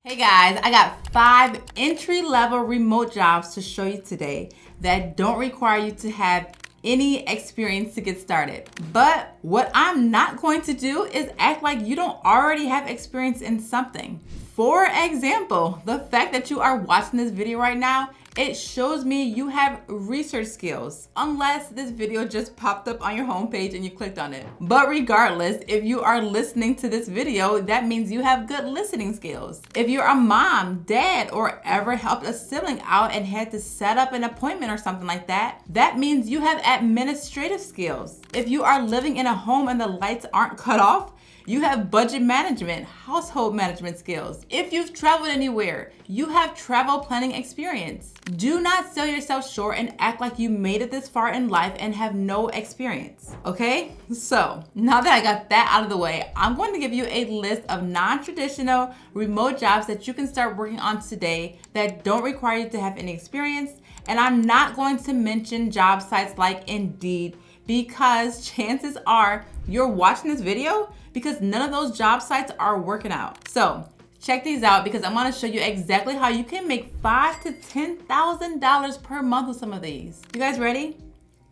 Hey guys, I got 5 entry-level remote jobs to show you today that don't require you to have any experience to get started. But what I'm not going to do is act like you don't already have experience in something. For example, the fact that you are watching this video right now, it shows me you have research skills, unless this video just popped up on your homepage and you clicked on it. But regardless, if you are listening to this video, that means you have good listening skills. If you're a mom, dad, or ever helped a sibling out and had to set up an appointment or something like that, that means you have administrative skills. If you are living in a home and the lights aren't cut off, you have budget management, household management skills. If you've traveled anywhere, you have travel planning experience. Do not sell yourself short and act like you made it this far in life and have no experience, okay? So now that I got that out of the way, I'm going to give you a list of non-traditional remote jobs that you can start working on today that don't require you to have any experience. And I'm not going to mention job sites like Indeed, because chances are you're watching this video because none of those job sites are working out. So check these out because I want to show you exactly how you can make $5,000 to $10,000 per month with some of these. You guys ready?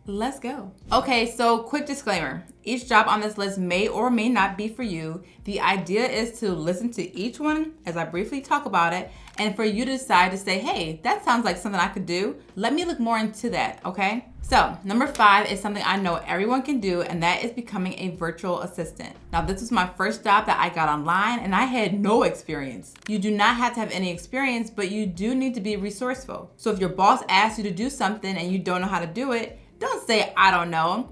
Let's go. Okay, so quick disclaimer. Each job on this list may or may not be for you. The idea is to listen to each one as I briefly talk about it, and for you to decide to say, hey, that sounds like something I could do. Let me look more into that, okay? So number 5 is something I know everyone can do, and that is becoming a virtual assistant. Now, this was my first job that I got online, and I had no experience. You do not have to have any experience, but you do need to be resourceful. So if your boss asks you to do something and you don't know how to do it, don't say, I don't know.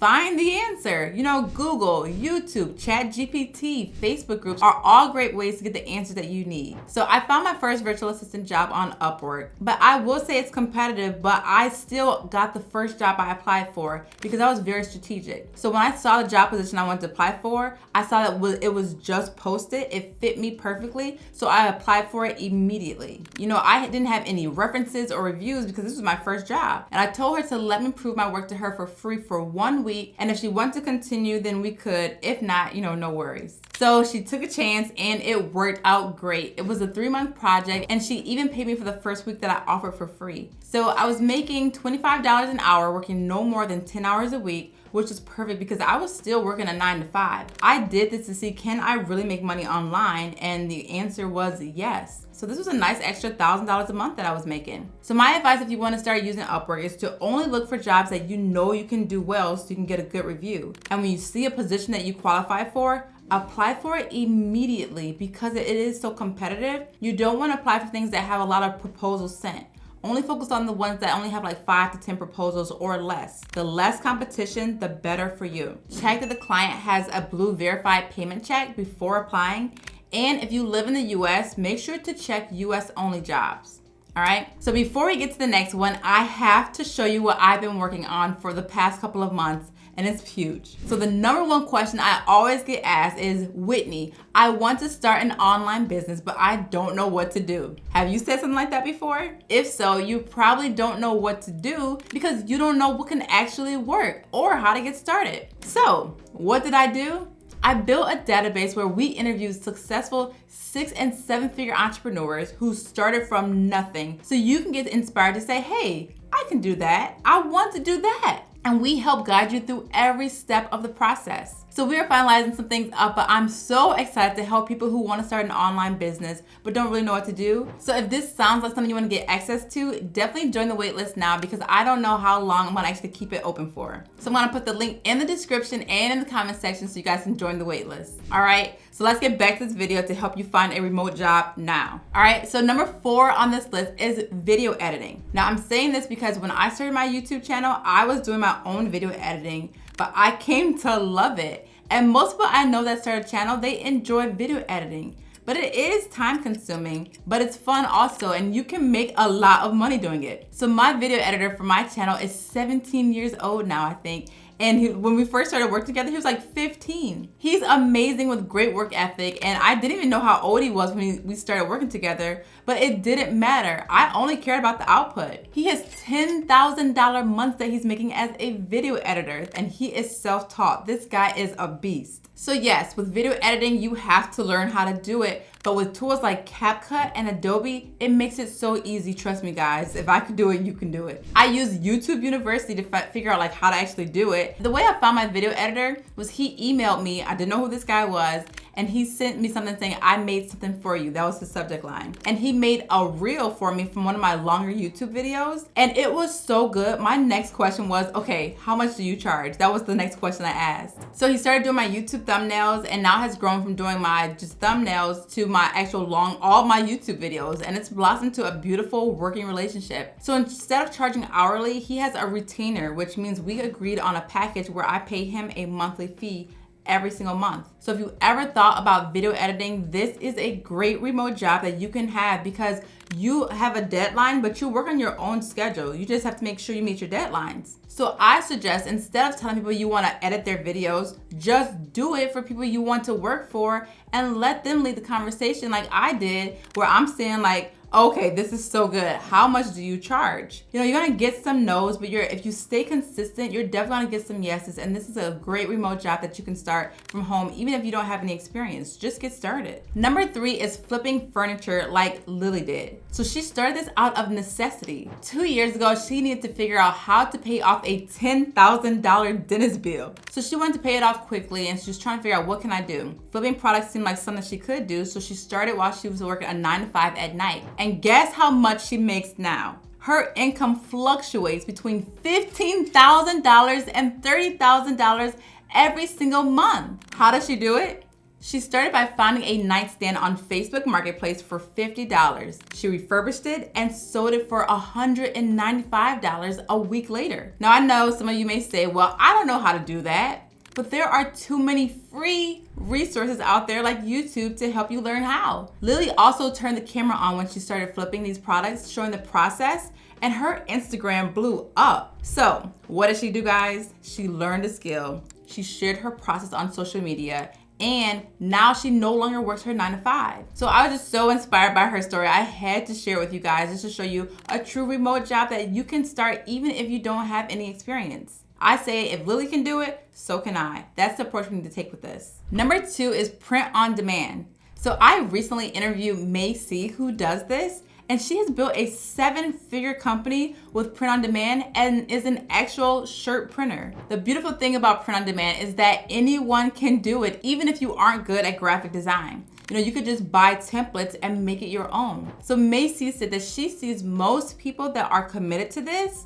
Find the answer. You know, Google, YouTube, ChatGPT, Facebook groups are all great ways to get the answers that you need. So I found my first virtual assistant job on Upwork, but I will say it's competitive, but I still got the first job I applied for because I was very strategic. So when I saw the job position I wanted to apply for, I saw that it was just posted. It fit me perfectly, so I applied for it immediately. You know, I didn't have any references or reviews because this was my first job. And I told her to let me prove my work to her for free for 1 week, and if she wanted to continue, then we could. If not, you know, no worries. So she took a chance and it worked out great. It was a 3-month project, and she even paid me for the first week that I offered for free. So I was making $25 an hour, working no more than 10 hours a week, which was perfect because I was still working a 9 to 5. I did this to see, can I really make money online? And the answer was yes. So this was a nice extra $1,000 a month that I was making. So my advice if you want to start using Upwork is to only look for jobs that you know you can do well so you can get a good review. And when you see a position that you qualify for, apply for it immediately because it is so competitive. You don't want to apply for things that have a lot of proposals sent. Only focus on the ones that only have like 5 to 10 proposals or less. The less competition, the better for you. Check that the client has a blue verified payment check before applying. And if you live in the US, make sure to check US only jobs. All right, so before we get to the next one, I have to show you what I've been working on for the past couple of months, and it's huge. So the number 1 question I always get asked is, Whitney, I want to start an online business, but I don't know what to do. Have you said something like that before? If so, you probably don't know what to do because you don't know what can actually work or how to get started. So what did I do? I built a database where we interviewed successful 6- and 7-figure entrepreneurs who started from nothing, so you can get inspired to say, hey, I can do that. I want to do that. And we help guide you through every step of the process. So we are finalizing some things up, but I'm so excited to help people who want to start an online business but don't really know what to do. So if this sounds like something you want to get access to, definitely join the waitlist now because I don't know how long I'm going to actually keep it open for. So I'm going to put the link in the description and in the comment section so you guys can join the waitlist. All right, so let's get back to this video to help you find a remote job now. All right, so number 4 on this list is video editing. Now I'm saying this because when I started my YouTube channel, I was doing my own video editing, but I came to love it. And most people I know that start a channel, they enjoy video editing. But it is time consuming, but it's fun also, and you can make a lot of money doing it. So my video editor for my channel is 17 years old now, I think. And when we first started working together, he was like 15. He's amazing with great work ethic, and I didn't even know how old he was when we started working together, but it didn't matter. I only cared about the output. He has $10,000 months that he's making as a video editor, and he is self-taught. This guy is a beast. So yes, with video editing, you have to learn how to do it, But with tools like CapCut and Adobe, it makes it so easy. Trust me guys, if I can do it, you can do it. I used YouTube University to figure out like how to actually do it. The way I found my video editor was he emailed me, I didn't know who this guy was, and he sent me something saying, I made something for you. That was the subject line. And he made a reel for me from one of my longer YouTube videos. And it was so good. My next question was, okay, how much do you charge? That was the next question I asked. So he started doing my YouTube thumbnails and now has grown from doing my just thumbnails to my actual all my YouTube videos. And it's blossomed to a beautiful working relationship. So instead of charging hourly, he has a retainer, which means we agreed on a package where I pay him a monthly fee every single month. So if you ever thought about video editing, this is a great remote job that you can have because you have a deadline, but you work on your own schedule. You just have to make sure you meet your deadlines. So I suggest instead of telling people you want to edit their videos, just do it for people you want to work for and let them lead the conversation like I did, where I'm saying like, okay, this is so good. How much do you charge? You know, you're gonna get some no's, but if you stay consistent, you're definitely gonna get some yeses. And this is a great remote job that you can start from home, even if you don't have any experience. Just get started. Number 3 is flipping furniture like Lily did. So she started this out of necessity. 2 years ago, she needed to figure out how to pay off a $10,000 dentist bill. So she wanted to pay it off quickly and she was trying to figure out, what can I do? Flipping products seemed like something she could do, so she started while she was working a 9 to 5 at night. And guess how much she makes now? Her income fluctuates between $15,000 and $30,000 every single month. How does she do it? She started by finding a nightstand on Facebook Marketplace for $50. She refurbished it and sold it for $195 a week later. Now I know some of you may say, well, I don't know how to do that. But there are too many free resources out there like YouTube to help you learn how. Lily also turned the camera on when she started flipping these products, showing the process, and her Instagram blew up. So what did she do, guys? She learned a skill. She shared her process on social media, and now she no longer works her 9 to 5. So I was just so inspired by her story. I had to share it with you guys just to show you a true remote job that you can start even if you don't have any experience. I say if Lily can do it, so can I. That's the approach we need to take with this. Number 2 is print on demand. So I recently interviewed Macy, who does this, and she has built a 7-figure company with print on demand and is an actual shirt printer. The beautiful thing about print on demand is that anyone can do it, even if you aren't good at graphic design. You know, you could just buy templates and make it your own. So Macy said that she sees most people that are committed to this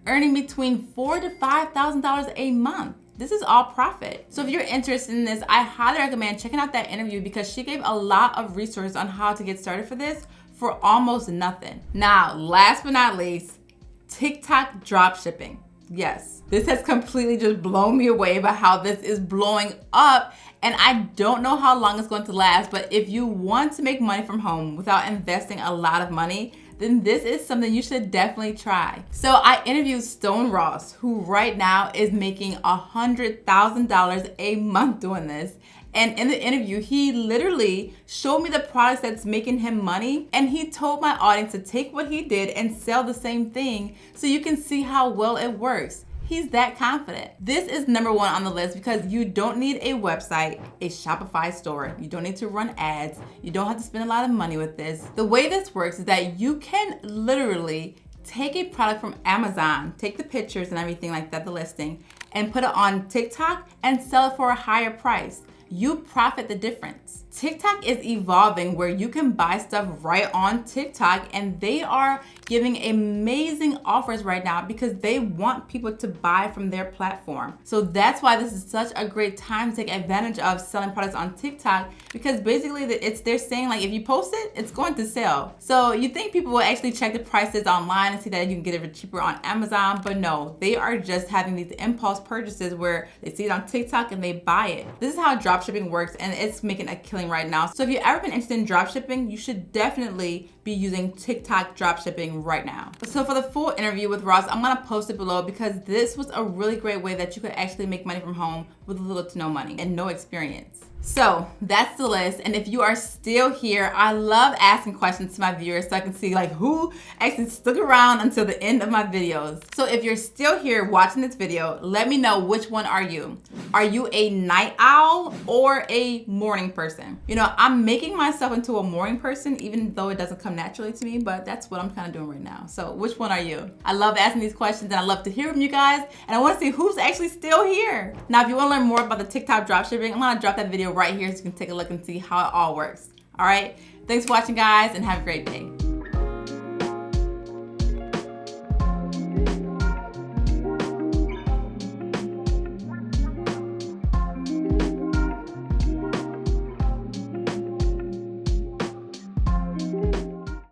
earning between $4,000 to $5,000 a month. This is all profit. So if you're interested in this, I highly recommend checking out that interview because she gave a lot of resources on how to get started for this for almost nothing. Now, last but not least, Tik Tok Dropshipping. Yes, this has completely just blown me away about how this is blowing up, and I don't know how long it's going to last, but if you want to make money from home without investing a lot of money, then this is something you should definitely try. So I interviewed Stone Ross, who right now is making $100,000 a month doing this. And in the interview, he literally showed me the products that's making him money. And he told my audience to take what he did and sell the same thing so you can see how well it works. He's that confident. This is number 1 on the list because you don't need a website, a Shopify store. You don't need to run ads. You don't have to spend a lot of money with this. The way this works is that you can literally take a product from Amazon, take the pictures and everything like that, the listing, and put it on TikTok and sell it for a higher price. You profit the difference. TikTok is evolving where you can buy stuff right on TikTok, and they are giving amazing offers right now because they want people to buy from their platform. So that's why this is such a great time to take advantage of selling products on TikTok, because basically they're saying like if you post it, it's going to sell. So you think people will actually check the prices online and see that you can get it cheaper on Amazon, but no, they are just having these impulse purchases where they see it on TikTok and they buy it. This is how dropshipping works, and it's making a killing right now. So if you've ever been interested in dropshipping, you should definitely be using TikTok dropshipping right now. So for the full interview with Ross, I'm gonna post it below because this was a really great way that you could actually make money from home with little to no money and no experience. So that's the list. And if you are still here, I love asking questions to my viewers so I can see like who actually stuck around until the end of my videos. So if you're still here watching this video, let me know which one are you. Are you a night owl or a morning person? You know, I'm making myself into a morning person even though it doesn't come naturally to me, but that's what I'm kind of doing right now. So which one are you? I love asking these questions and I love to hear from you guys, and I want to see who's actually still here. Now, if you want to learn more about the TikTok dropshipping, I'm going to drop that video right here so you can take a look and see how it all works. All right. Thanks for watching, guys, and have a great day.